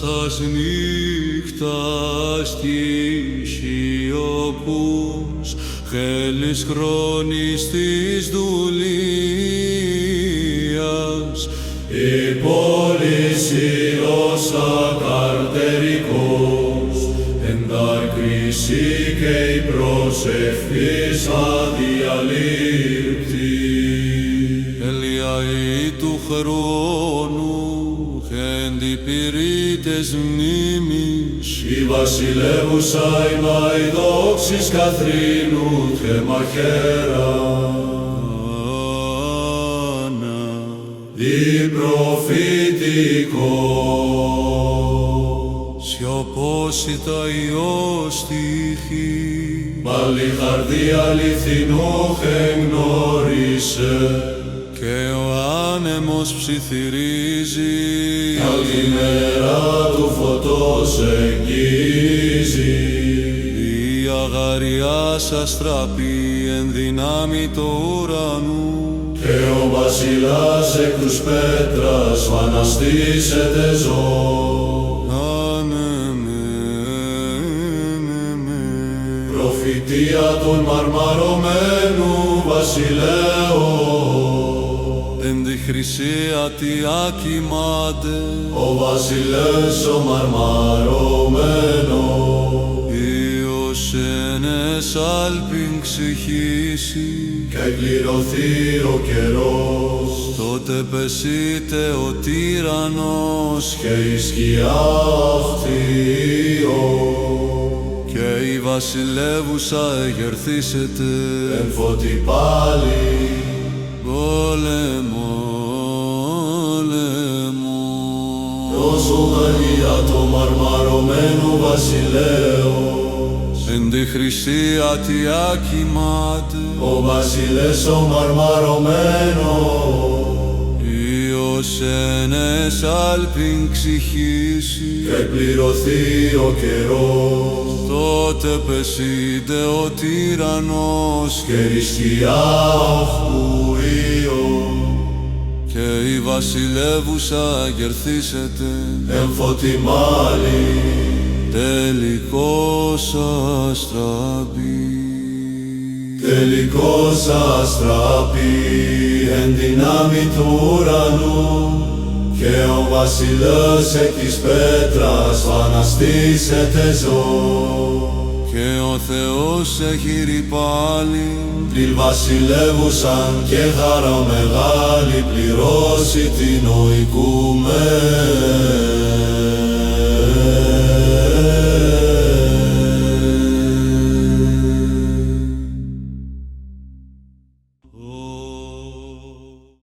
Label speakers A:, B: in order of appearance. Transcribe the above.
A: στας νύχτας της σιωπούς, χέλης χρόνης της δουλείας.
B: Η πόλης ήλος ακαρτερικός, εν δάκρυση και η προσευχής αδιαλείπτη.
A: Ελιαή του χρόνου, εν τη πυρίτες μνήμης,
B: η βασιλεύουσα ημάη δόξης Καθρίνου τχεμαχέρα. Διπροφητικός,
A: σιωπόσιτα Υιός στοιχή,
B: πάλι χαρδί αληθινού εγνώρισε,
A: και ο άνεμος ψιθυρίζει,
B: καλημέρα του φωτός εγγύζει.
A: η αγαριά σας τραπεί εν δυνάμει το ουρανού,
B: Και ο βασιλάς εκ τους πέτρας ο αναστήσεται ζω. Προφητεία των μαρμαρωμένου βασιλέως,
A: εν τη χρυσία τι άκυμάται,
B: ο βασιλεύς ο μαρμαρωμένος,
A: Υιός ενες άλπιν ξηχήσει,
B: και εκπληρωθεί ο καιρός,
A: τότε πεσείτε ο τύραννος,
B: και η σκιά αυτοίω,
A: και η βασιλεύουσα εγερθήσετε,
B: εν φώτη πάλι,
A: πόλεμο.
B: προσουγαλία το μαρμαρωμένου βασιλέως,
A: Εν τη χρυσία τι άκυμάται,
B: ο βασιλεύς ο μαρμαρωμένος,
A: Υιός ενες άλπιν ξηχήσει,
B: και εκπληρωθεί ο καιρός,
A: τότε πεσείτε ο τύραννος,
B: και η σκιά αυτοίω,
A: και η βασιλεύουσα αγερθήσετε,
B: εν φώτη μάλι,
A: τελικός αστραπή.
B: τελικός αστραπή εν δυνάμει του ουρανού, και ο βασιλεύς εκ της πέτρας αναστήσεται ζω.
A: Και ο Θεός έχει πάλι,
B: Την βασιλεύουσαν και χαρά μεγάλη πληρώσει την οικουμένη.